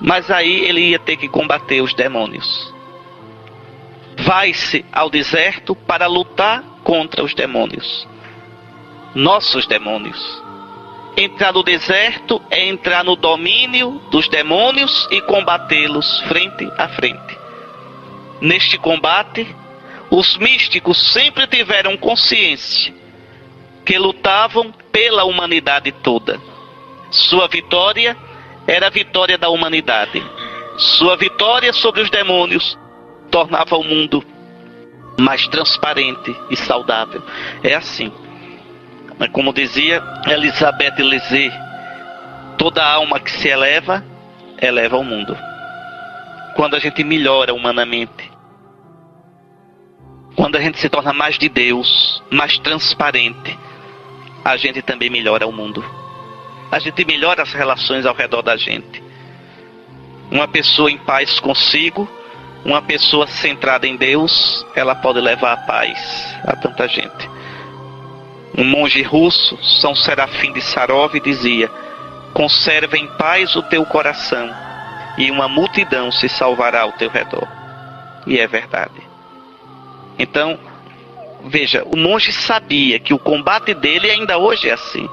Mas aí ele ia ter que combater os demônios. Vai-se ao deserto para lutar contra os demônios. Nossos demônios. Entrar no deserto é entrar no domínio dos demônios e combatê-los frente a frente. Neste combate, os místicos sempre tiveram consciência que lutavam pela humanidade toda. Sua vitória era a vitória da humanidade. Sua vitória sobre os demônios tornava o mundo mais transparente e saudável. É assim. Mas como dizia Elisabeth Lézé, toda alma que se eleva, eleva o mundo. Quando a gente melhora humanamente, quando a gente se torna mais de Deus, mais transparente, a gente também melhora o mundo. A gente melhora as relações ao redor da gente. Uma pessoa em paz consigo, uma pessoa centrada em Deus, ela pode levar a paz a tanta gente. Um monge russo, São Serafim de Sarov, dizia: conserva em paz o teu coração e uma multidão se salvará ao teu redor. E é verdade. Então, veja, o monge sabia que o combate dele ainda hoje é assim.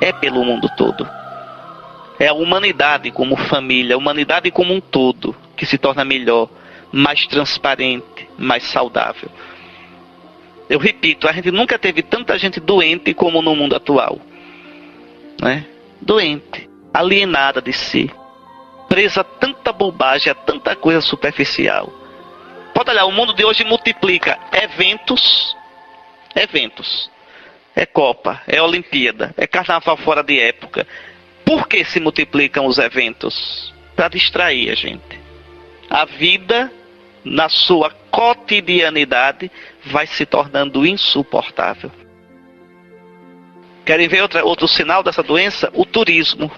É pelo mundo todo. É a humanidade como família, a humanidade como um todo, que se torna melhor, mais transparente, mais saudável. Eu repito, a gente nunca teve tanta gente doente como no mundo atual. Né? Doente, alienada de si, presa a tanta bobagem, a tanta coisa superficial. Pode olhar, o mundo de hoje multiplica eventos. É Copa, é Olimpíada, é Carnaval fora de época. Por que se multiplicam os eventos? Para distrair a gente. A vida, na sua cotidianidade, vai se tornando insuportável. Querem ver outro sinal dessa doença? O turismo.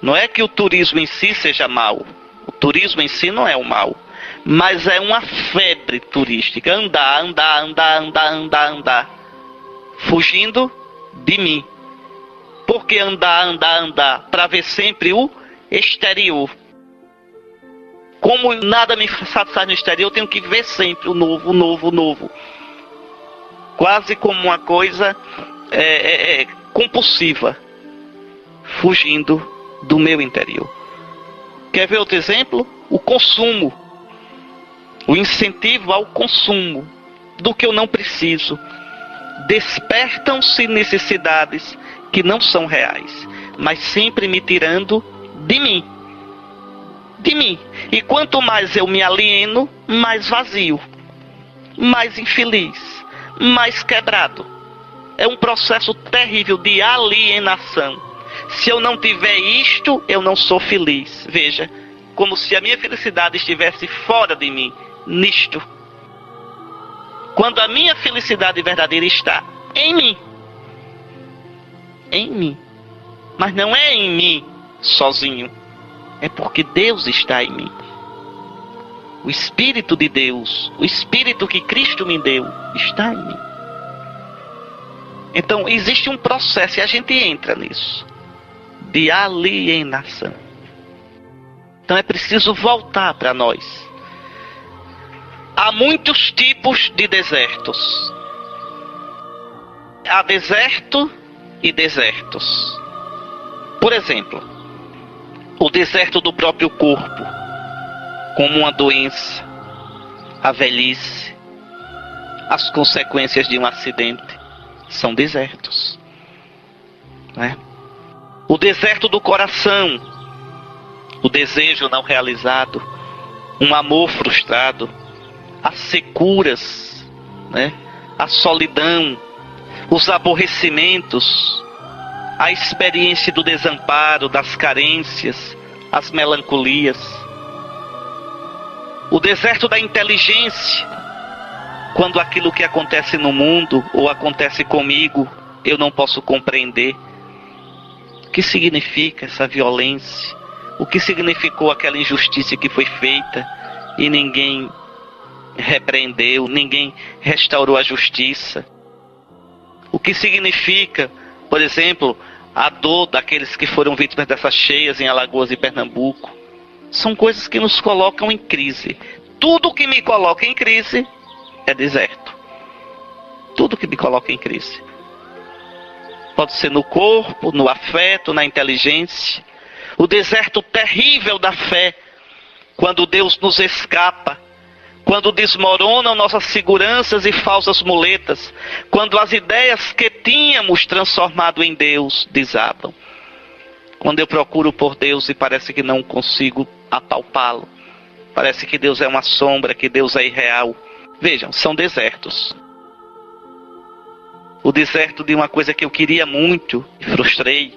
Não é que o turismo em si seja mau. O turismo em si não é o mal. Mas é uma febre turística. Andar. Fugindo de mim. Por que andar? Para ver sempre o exterior. Como nada me satisfaz no exterior, eu tenho que ver sempre o novo. Quase como uma coisa compulsiva. Fugindo do meu interior. Quer ver outro exemplo? O consumo. O incentivo ao consumo do que eu não preciso. Despertam-se necessidades que não são reais, mas sempre me tirando de mim. E quanto mais eu me alieno, mais vazio, mais infeliz, mais quebrado. É um processo terrível de alienação. Se eu não tiver isto, eu não sou feliz. Veja, como se a minha felicidade estivesse fora de mim, nisto. Quando a minha felicidade verdadeira está em mim. Em mim. Mas não é em mim sozinho. É porque Deus está em mim. O Espírito de Deus, o Espírito que Cristo me deu, está em mim. Então existe um processo, e a gente entra nisso, de alienação. Então é preciso voltar para nós. Há muitos tipos de desertos. Há deserto e desertos. Por exemplo, o deserto do próprio corpo, como uma doença, a velhice, as consequências de um acidente, são desertos. Né? O deserto do coração, o desejo não realizado, um amor frustrado, as securas, né? A solidão, os aborrecimentos, a experiência do desamparo, das carências, as melancolias. O deserto da inteligência, quando aquilo que acontece no mundo ou acontece comigo, eu não posso compreender. O que significa essa violência? O que significou aquela injustiça que foi feita e ninguém repreendeu, ninguém restaurou a justiça? O que significa, por exemplo, a dor daqueles que foram vítimas dessas cheias em Alagoas e Pernambuco? são coisas que nos colocam em crise. Tudo que me coloca em crise é deserto. Tudo que me coloca em crise. Pode ser no corpo, no afeto, na inteligência. O deserto terrível da fé, quando Deus nos escapa, quando desmoronam nossas seguranças e falsas muletas, quando as ideias que tínhamos transformado em Deus desabam. Quando eu procuro por Deus e parece que não consigo apalpá-lo. Parece que Deus é uma sombra, que Deus é irreal. Vejam, são desertos. O deserto de uma coisa que eu queria muito e frustrei.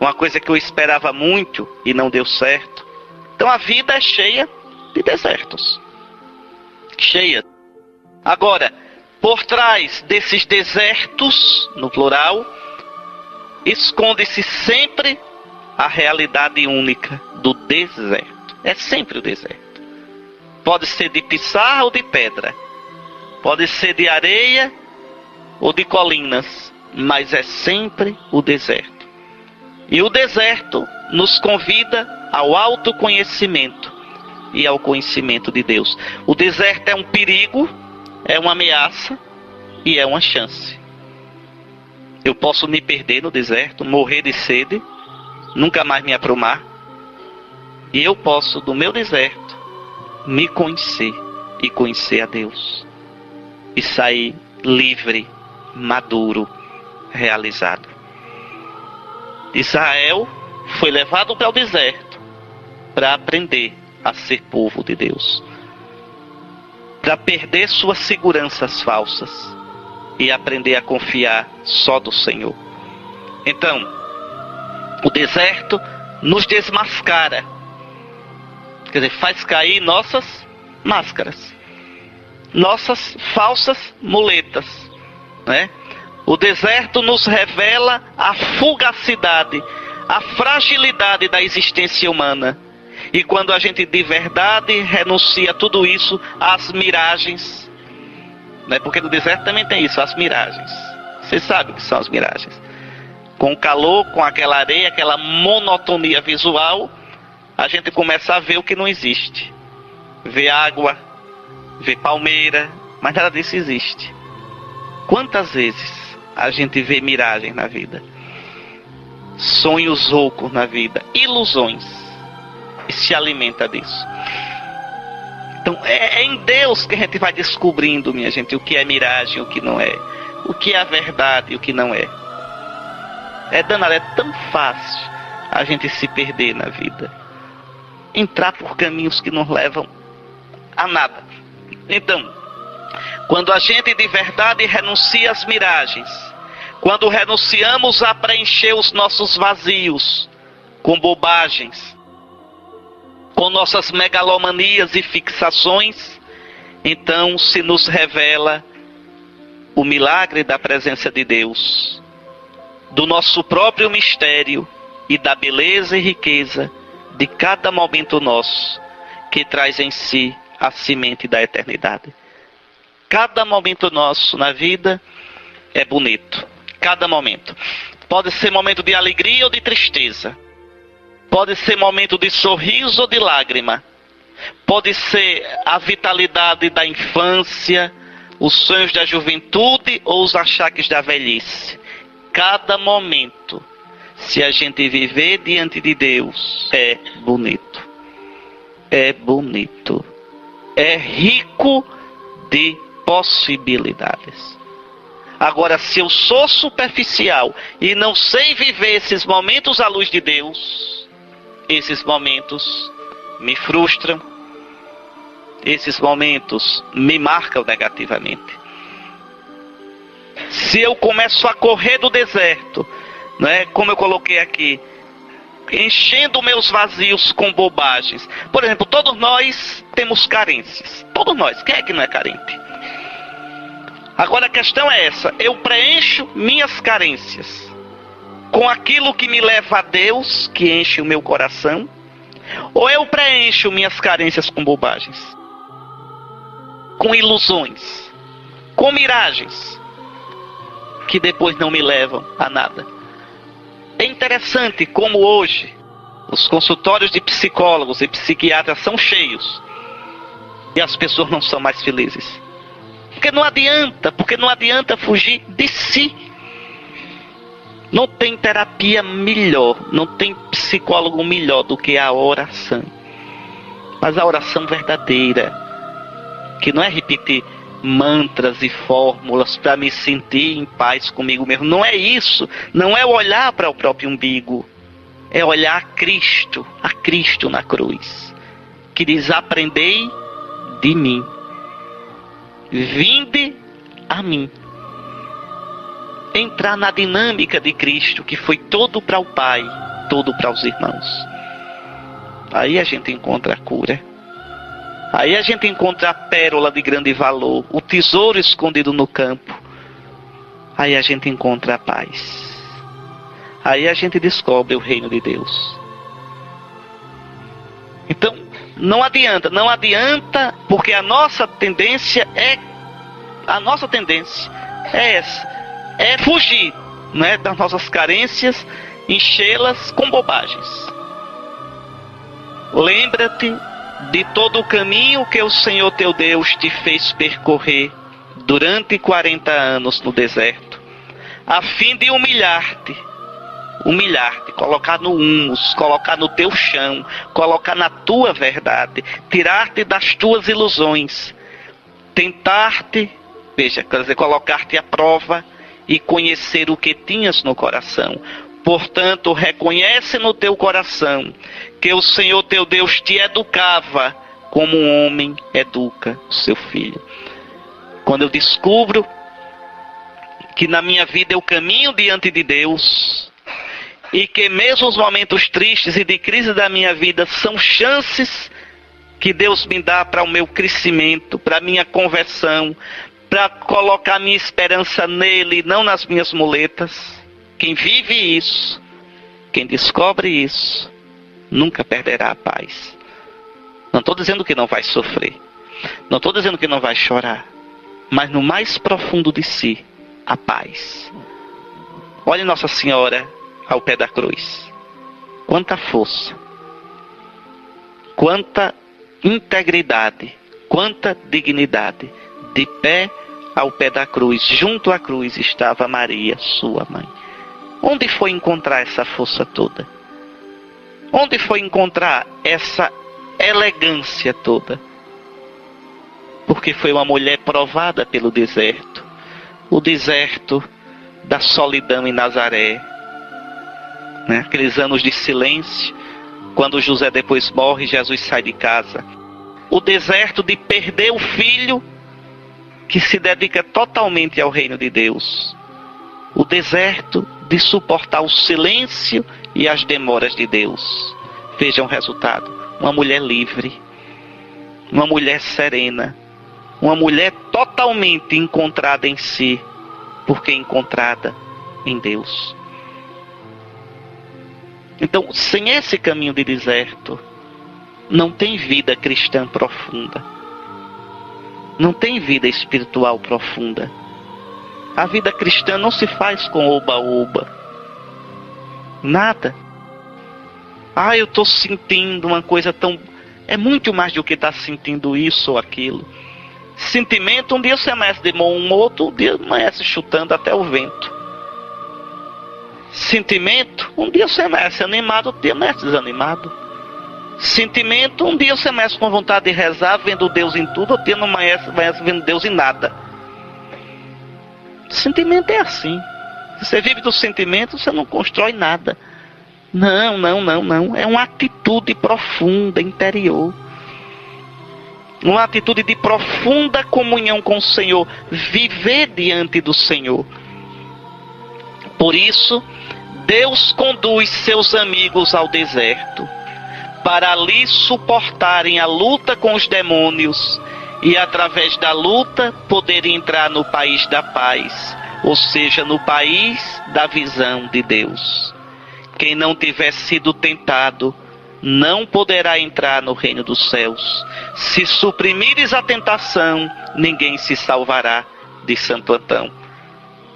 Uma coisa que eu esperava muito e não deu certo. Então a vida é cheia de desertos. Cheia. Agora, por trás desses desertos, no plural, esconde-se sempre a realidade única do deserto. É sempre o deserto. Pode ser de pissarra ou de pedra. Pode ser de areia ou de colinas. Mas é sempre o deserto. E o deserto nos convida ao autoconhecimento e ao conhecimento de Deus. O deserto é um perigo, é uma ameaça e é uma chance. Eu posso me perder no deserto, morrer de sede, nunca mais me aprumar. E eu posso, do meu deserto, me conhecer e conhecer a Deus. E sair livre, maduro, realizado. Israel foi levado para o deserto para aprender a ser povo de Deus. Para perder suas seguranças falsas e aprender a confiar só do Senhor. Então, o deserto nos desmascara. Quer dizer, faz cair nossas máscaras. Nossas falsas muletas, né? O deserto nos revela a fugacidade, a fragilidade da existência humana. E quando a gente de verdade renuncia a tudo isso, às miragens, né? Porque no deserto também tem isso, as miragens. Você sabe o que são as miragens. Com o calor, com aquela areia, aquela monotonia visual, a gente começa a ver o que não existe. Ver água, ver palmeira, mas nada disso existe. Quantas vezes a gente vê miragens na vida, sonhos loucos na vida, ilusões, e se alimenta disso. Então é em Deus que a gente vai descobrindo, minha gente, o que é miragem, o que não é, o que é a verdade e o que não é. É danado, é tão fácil a gente se perder na vida, entrar por caminhos que não levam a nada. Então, quando a gente de verdade renuncia às miragens, quando renunciamos a preencher os nossos vazios com bobagens, com nossas megalomanias e fixações, então se nos revela o milagre da presença de Deus, do nosso próprio mistério e da beleza e riqueza de cada momento nosso, que traz em si a semente da eternidade. Cada momento nosso na vida é bonito. Cada momento. Pode ser momento de alegria ou de tristeza. Pode ser momento de sorriso ou de lágrima. Pode ser a vitalidade da infância, os sonhos da juventude ou os achaques da velhice. Cada momento, se a gente viver diante de Deus, é bonito. É bonito. É rico de possibilidades. Agora, se eu sou superficial e não sei viver esses momentos à luz de Deus, esses momentos me frustram, esses momentos me marcam negativamente. Se eu começo a correr do deserto, né, como eu coloquei aqui, enchendo meus vazios com bobagens. Por exemplo, todos nós temos carências. Todos nós. Quem é que não é carente? Agora a questão é essa. Eu preencho minhas carências com aquilo que me leva a Deus, que enche o meu coração, ou eu preencho minhas carências com bobagens, com ilusões, com miragens, que depois não me levam a nada. É interessante como hoje Os consultórios de psicólogos e psiquiatras são cheios. E as pessoas não são mais felizes. Porque não adianta fugir de si. Não tem terapia melhor, não tem psicólogo melhor do que a oração. Mas a oração verdadeira, que não é repetir mantras e fórmulas para me sentir em paz comigo mesmo. Não é isso. Não é olhar para o próprio umbigo. É olhar a Cristo na cruz, que diz: aprendei de mim, vinde a mim. Entrar na dinâmica de Cristo, que foi todo para o Pai, todo para os irmãos. Aí a gente encontra a cura. Aí a gente encontra a pérola de grande valor, o tesouro escondido no campo. Aí a gente encontra a paz. Aí a gente descobre o reino de Deus. Então, não adianta, porque a nossa tendência é essa. É fugir, né, das nossas carências, enchê-las com bobagens. Lembra-te de todo o caminho que o Senhor teu Deus te fez percorrer durante 40 anos no deserto, a fim de humilhar-te, colocar no humus, colocar no teu chão, colocar na tua verdade, tirar-te das tuas ilusões, tentar-te, quer dizer, colocar-te à prova e conhecer o que tinhas no coração. Portanto, reconhece no teu coração que o Senhor teu Deus te educava como um homem educa o seu filho. Quando eu descubro que na minha vida eu caminho diante de Deus, e que mesmo os momentos tristes e de crise da minha vida são chances que Deus me dá para o meu crescimento, para a minha conversão, para colocar minha esperança nele, não nas minhas muletas. Quem vive isso, quem descobre isso, nunca perderá a paz. Não estou dizendo que não vai sofrer, não estou dizendo que não vai chorar, mas no mais profundo de si, a paz. Olhe Nossa Senhora ao pé da cruz. Quanta força, quanta integridade, quanta dignidade. De pé ao pé da cruz, junto à cruz, estava Maria, sua mãe. Onde foi encontrar essa força toda? Onde foi encontrar essa elegância toda? Porque foi uma mulher provada pelo deserto. O deserto da solidão em Nazaré, né? Aqueles anos de silêncio, quando José depois morre, Jesus sai de casa. O deserto de perder o filho, que se dedica totalmente ao reino de Deus. O deserto de suportar o silêncio e as demoras de Deus. Vejam o resultado. Uma mulher livre, uma mulher serena, uma mulher totalmente encontrada em si, porque encontrada em Deus. Então, sem esse caminho de deserto, não tem vida cristã profunda. Não tem vida espiritual profunda. A vida cristã não se faz com oba-oba. Nada. Eu estou sentindo uma coisa tão... É muito mais do que estar sentindo isso ou aquilo. Sentimento, um dia você amanhece de bom humor, outro dia amanhece chutando até o vento. Sentimento, um dia você amanhece animado, outro dia amanhece desanimado. Sentimento, um dia você amanhece com vontade de rezar, vendo Deus em tudo, outro dia não amanhece vendo Deus em nada. Sentimento é assim. Se você vive do sentimento, você não constrói nada. Não. É uma atitude profunda, interior. Uma atitude de profunda comunhão com o Senhor. Viver diante do Senhor. Por isso, Deus conduz seus amigos ao deserto, para ali suportarem a luta com os demônios e através da luta poderem entrar no país da paz, ou seja, no país da visão de Deus. Quem não tiver sido tentado não poderá entrar no reino dos céus. Se suprimires a tentação, ninguém se salvará, diz Santo Antão,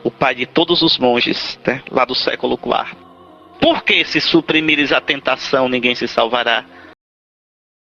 o pai de todos os monges, né, lá do século IV. Porque se suprimires a tentação, ninguém se salvará.